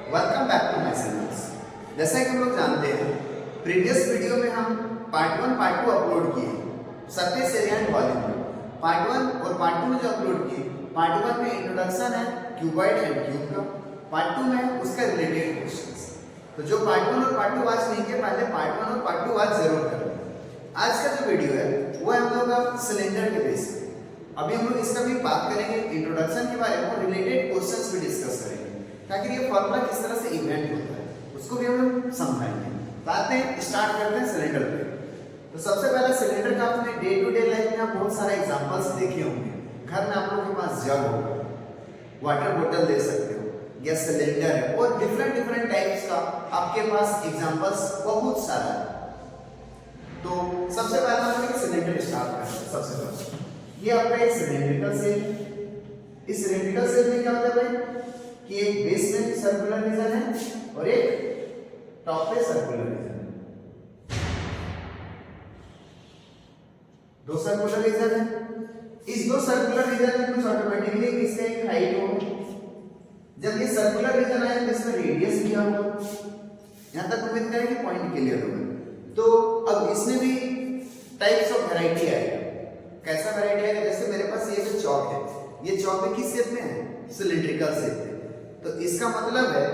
Welcome back to my channel. जैसा कि हम लोग जानते हैं, प्रीवियस वीडियो में हम पार्ट 1 पार्ट 2 अपलोड किए सरफेस एरिया एंड वॉल्यूम में। पार्ट 1 और पार्ट 2 में जो अपलोड किए, पार्ट 1 में इंट्रोडक्शन है क्यूबॉइड एंड क्यूब का, पार्ट 2 में उसका रिलेटेड क्वेश्चंस। तो जो पार्ट 1 और पार्ट 2 वॉच नहीं किए, पहले पार्ट 1 और पार्ट 2 वॉच जरूर करें। आज का जो वीडियो है वो है हम लोग का सिलेंडर के बेस पे। अभी हम लोग इसका भी बात करेंगे, इंट्रोडक्शन के बारे में, रिलेटेड क्वेश्चंस भी डिस्कस करेंगे ताकि ये फॉर्मूला किस तरह से इवेंट होता है उसको भी हम लोग समझाएंगे। तो आते हैं, स्टार्ट करते हैं सिलेंडर पे। तो सबसे पहले सिलेंडर का आपने डे टू डे लाइफ में आप बहुत सारे एग्जांपल्स देखे होंगे। घर में आप लोगों के पास जग होगा, वाटर बोतल दे सकते हो, गैस सिलेंडर है और डिफरेंट टाइप्स का आपके पास एग्जांपल्स बहुत सारा है। तो सबसे पहले हम लोग सिलेंडर स्टार्ट करते हैं। सबसे पहले ये आपका एक सिलेंड्रिकल शेल। इस सिलेंड्रिकल शेल में क्या होता है भाई कि एक बेस में सर्कुलर रीजन है और एक टॉप पे सर्कुलर रीजन है। दो सर्कुलर रीजन है। इस दो सर्कुलर रीजन में कुछ ऑटोमेटिकली इसका एक हाइट होगा। जब ये सर्कुलर रीजन आए तो इसमें रेडियस दिया होगा। यहां तक उम्मीद करें कि पॉइंट क्लियर होगा। तो अब इसमें भी टाइप्स ऑफ वैरायटी आएगा। कैसा वैरायटी आएगा? जैसे मेरे पास ये जो चौक है, ये चौक में किस शेप में है? सिलिंड्रिकल शेप में। तो इसका मतलब है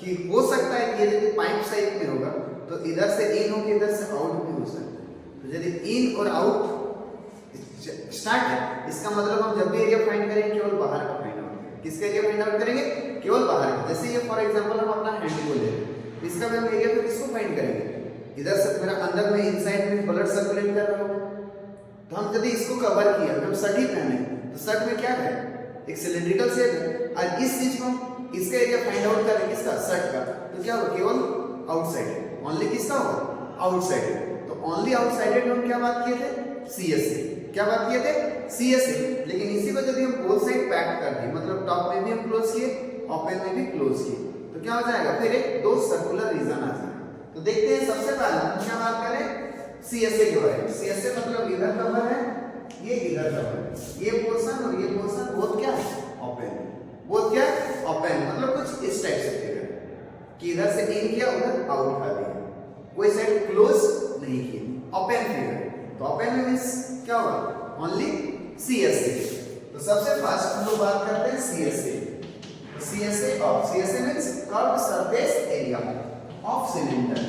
कि हो सकता है कि यदि पाइप शेप में होगा तो इधर से इन होकर इधर से आउट भी हो सकता है। तो यदि इन और आउट स्टार्ट है, इसका मतलब हम जब भी एरिया फाइंड करेंगे केवल बाहर का फाइंड आउट करेंगे। किसका एरिया फाइंड आउट करेंगे? केवल बाहर का। जैसे ये फॉर एग्जांपल हम अपना हैंड को ले रहे हैं, इसका भी हम एरिया तो किसको फाइंड करेंगे? इधर से मेरा अंदर में इनसाइड में ब्लड सर्कुलेट कर रहा होगा। तो हम यदि इसको कवर किया, हम शर्ट ही पहने तो शर्ट में क्या है? एक सिलिंड्रिकल शेप है और इस चीज को इसका एरिया फाइंड आउट करें किसका? शर्ट का। तो क्या होगा? केवल आउटसाइड। ओनली किसका होगा? आउटसाइड। तो ओनली आउटसाइडेड में हम क्या बात किए थे? सीएसए। क्या बात किए थे? सीएसए। लेकिन इसी को यदि हम बोथ साइड पैक कर दिए, मतलब टॉप में भी हम क्लोज किए, ओपन में भी क्लोज किए, तो क्या हो जाएगा? फिर एक दो सर्कुलर रीजन आ जाएगा। तो देखते हैं, सबसे पहले हम क्या बात करें? सीएसए के बारे में। सीएसए मतलब इधर कवर है, ये इधर कवर है, ये पोर्शन और ये पोर्शन बोथ क्या है? ओपन है। बोथ क्या है? ओपन। मतलब कुछ इस टाइप से फिगर कि इधर से इन किया, उधर आउट कर दिया, कोई साइड क्लोज नहीं की, ओपन फिगर। तो ओपन मींस क्या होगा? Only CSA. तो सबसे फर्स्ट हम लोग बात करते हैं CSA. CSA of, CSA means curved surface area of cylinder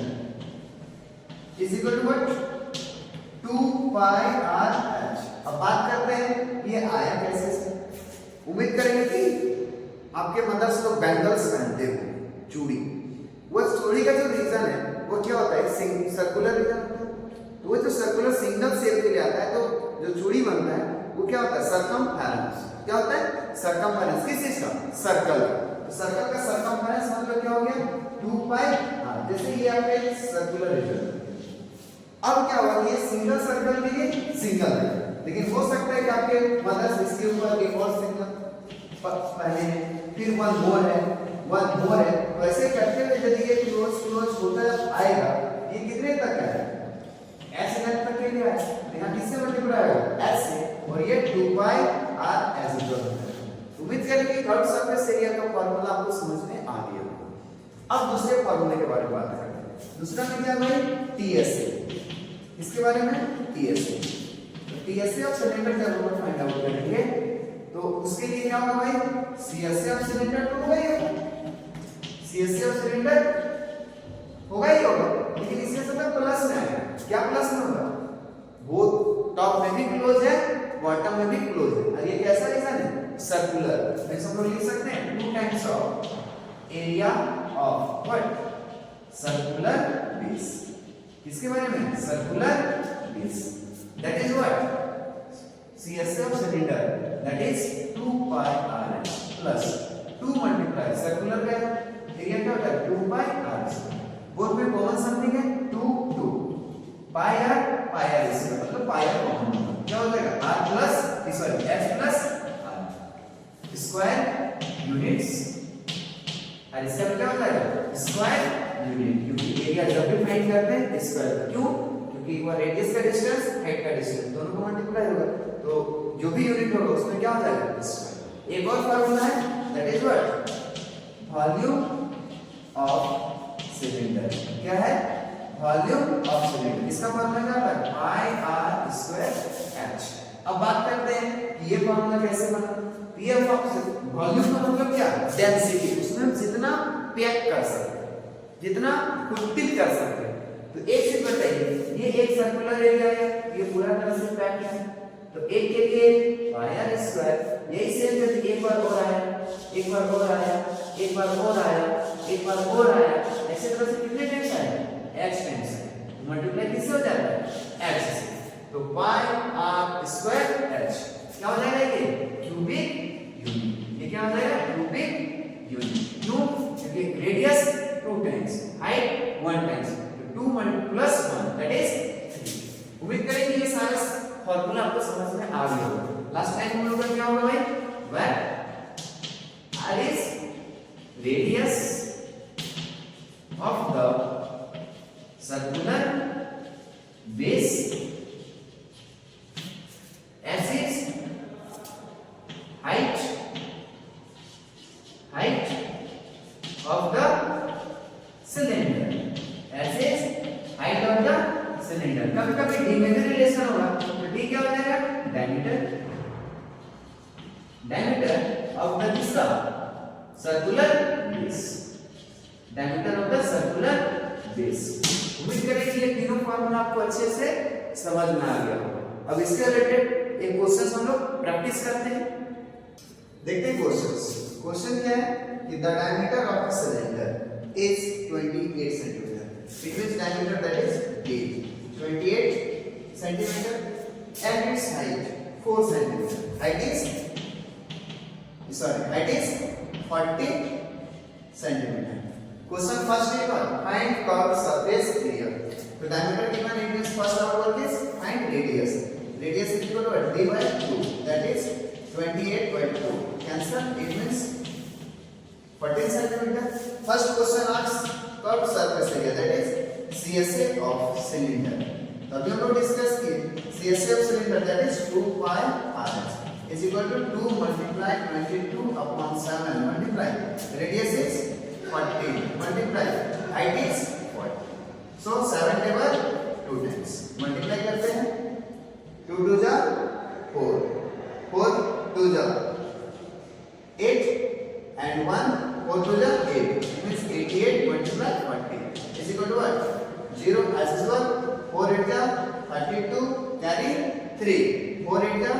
is equal to what? 2 pi R H. अब बात करते हैं ये आया कैसे से। उम्मीद करेंगे कि आपके मदर्स लोग बैंगल्स पहनते हो, चूड़ी। वो चूड़ी का जो रीजन है वो क्या होता है? Circular region. तो वो जो सर्कुलर सिंगल शेप के लिए आता है, तो जो चूड़ी बनता है वो क्या होता है? सरकमफेरेंस। क्या होता है? सरकमफेरेंस। किस चीज का? सर्कल। तो सर्कल का सरकमफेरेंस मतलब क्या हो गया? 2 पाई आर। जैसे ये आपका एक सर्कुलर रीजन। अब क्या हुआ कि ये सिंगल सर्कल के लिए सिंगल है, लेकिन हो सकता है कि आपके मदर्स इसके ऊपर एक और सिंगल पहले हैं, फिर वन मोर है। वैसे करते हुए यदि ये क्लोज होता आएगा, ये कितने तक है? एस तक के लिए है। यहाँ किससे मल्टीप्लाई होगा? एस से। और ये 2 पाई आर एस इक्वल है। उम्मीद करें कि कर्व्ड सरफेस एरिया का फार्मूला आपको समझ में आ गया। अब दूसरे फार्मूले के बारे में बात करते हैं। दूसरा में क्या है? टीएसए। इसके बारे में टीएसए। तो टीएसए ऑफ सिलेंडर का रूट फाइंड आउट करेंगे। तो उसके लिए क्या होगा भाई? सीएसए ऑफ सिलेंडर तो होगा ही, सीएसए ऑफ सिलेंडर होगा ही होगा, लेकिन इसके साथ प्लस में आएगा। क्या प्लस में होगा? वो टॉप में भी क्लोज है, बॉटम में भी क्लोज है। और ये कैसा रीजन है? सर्कुलर। ऐसे हम लोग लिख सकते हैं 2 times of area of what? Circular base. किसके बारे में? Circular base. That is what? CSA of cylinder, that is 2 pi R H plus 2 multiply circular का एरिया क्या होता है? 2 पाई आर एच। बोथ में कॉमन समथिंग है 2 पाई आर इसका मतलब पाई आर कॉमन होगा। क्या हो जाएगा? R plus sorry H plus R square units. और इसका क्या होता है? Square unit. क्योंकि एरिया जब भी फाइंड करते हैं स्क्वायर। क्यों? क्योंकि वो रेडियस का डिस्टेंस, हाइट का डिस्टेंस दोनों को मल्टीप्लाई होगा, तो जो भी यूनिट होगा उसमें क्या हो जाएगा? स्क्वायर। एक और फार्मूला है, that is what? Volume of cylinder. क्या है? Volume of cylinder. इसका फॉर्मूला क्या होता है? पाई आर स्क्वायर एच। अब बात करते हैं कि ये फॉर्मूला कैसे बना। पीएफ ऑफ वॉल्यूम का मतलब क्या? डेंसिटी। उसमें हम जितना पैक कर सकते हैं, जितना फुलफिल कर सकते हैं। तो एक चीज बताइए, ये एक सर्कुलर एरिया है, ये पूरा तरह से पैक है, तो एक के लिए पाई आर स्क्वायर। यही सेम जैसे एक बार और आया, एक बार और आया, एक बार और आया, एक बार और आया, ऐसे तरह से कितने टाइम्स आए? h टाइम्स आए। मल्टीप्लाई किससे हो जाता है? h से। तो पाई आर स्क्वायर h क्या हो जाएगा? ये क्यूबिक यूनिट। ये क्या हो जाएगा? Cubic unit. क्यों? क्योंकि रेडियस 2 टाइम्स, हाइट 1 टाइम्स, तो 2 प्लस 1 दैट इज 3। उम्मीद करेंगे ये सारा फॉर्मूला आपको समझ में आ गया होगा। लास्ट टाइम हम लोग का क्या होगा भाई? Where r is radius of the circular base, s is height of the cylinder, s is height of the cylinder। कभी कभी d में भी रिलेशन होगा, तो d क्या हो जाएगा? डायमीटर ऑफ द किसका? Circular base. Diameter of the circular base. उम्मीद करें कि ये तीनों फॉर्मूला आपको अच्छे से समझ में आ गया होगा। अब इसके रिलेटेड एक क्वेश्चन हम लोग प्रैक्टिस करते हैं। देखते हैं क्वेश्चंस। क्वेश्चन क्या है कि the diameter of a cylinder is 28 centimetre. It means diameter that is 28 centimetre and its height 4 centimeter. Height is 40 centimeter. Question first is find curved surface area. So diameter given, it means first our work is find radius. Radius is equal to d by 2. That is 28 by 2. Cancel. It means 14 centimeter. First question asks curved surface area, that is CSA of cylinder. अभी हम लोग discuss किए CSA of cylinder, that is 2 pi RS is equal to 2 multiply 22 upon 7 multiply radius is 40 multiply height is 40. So 7 table 2 times multiply करते हैं। 2 2 जा 4, 4 2 जा 8 and 1 4 2 जा 8, means 88 multiply 40 is equal to what? 0 as usual। 4 8 जा 32 carry 3, 4 8 जा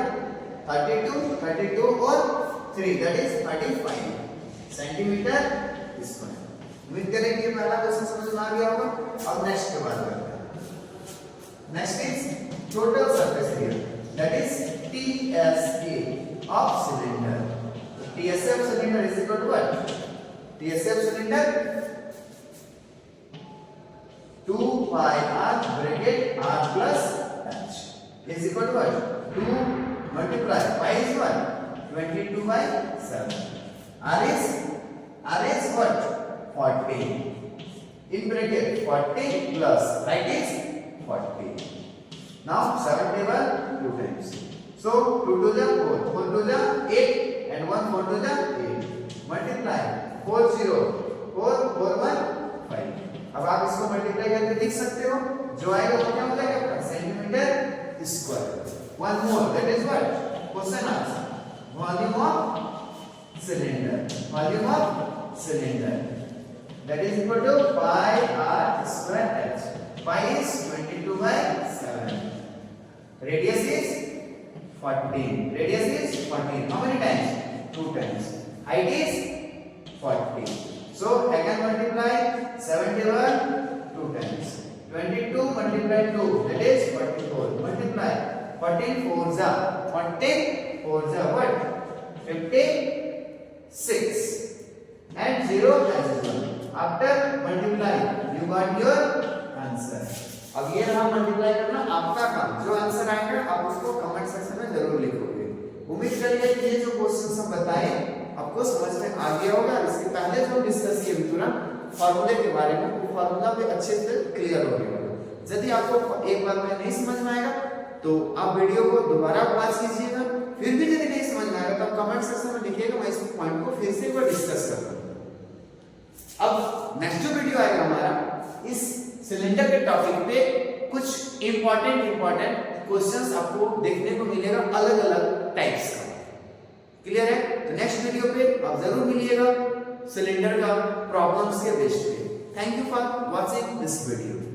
32 और 3 that is 35 centimetre square. उम्मीद करें कि ये पहला क्वेश्चन समझ में आ गया होगा। अब नेक्स्ट के बात करते हैं। Next is total surface area, that is TSA of cylinder. TSA of cylinder is equal to what? TSA of cylinder 2 pi r bracket r plus h is equal to what? 2 multiply pi is what? 22 by 7. r is what? 40 in bracket 40 plus height is 40. Now 7 table 2 times, so 2 2 ja 4, 4 2 ja 8 and 1 4 2 ja 8 multiply 4 0 4 4 1 5। अब आप इसको multiply करके लिख सकते हो, जो आएगा वो क्या हो जाएगा आपका? Centimetre square. One more, that is what? Question answer volume of cylinder. Volume of cylinder that is equal to pi r square h. Pi is 22 by 7, radius is 14, radius is 14, how many times? 2 times, height is 40, so again multiply 7 table 2 times, 22 multiply 2 that is 44, multiply 14 4 ja what? 56 and 0 as well. After multiply you got your answer. अब ये रहा multiply करना आपका काम। जो answer आएगा आप उसको कमेंट सेक्शन में जरूर लिखोगे। उम्मीद करिए कि ये जो क्वेश्चन हम बताए आपको समझ में आ गया होगा। इसके पहले जो डिस्कस किए तुरंत फार्मूले के बारे में, वो फार्मूला पे अच्छे से क्लियर हो गया होगा। यदि आपको एक बार में नहीं समझ में आएगा तो आप वीडियो को दोबारा वॉच कीजिएगा। फिर भी यदि नहीं समझ में आएगा तो आप कमेंट सेक्शन में लिखिएगा, मैं इस पॉइंट को फिर से एक बार डिस्कस करूंगा। अब अब नेक्स्ट जो वीडियो आएगा हमारा इस सिलेंडर के टॉपिक पे कुछ इंपॉर्टेंट क्वेश्चंस आपको देखने को मिलेगा अलग अलग टाइप्स का। क्लियर है? तो नेक्स्ट वीडियो पे आप जरूर मिलिएगा सिलेंडर का प्रॉब्लम्स के बेस्ड पे। Thank you for watching this video.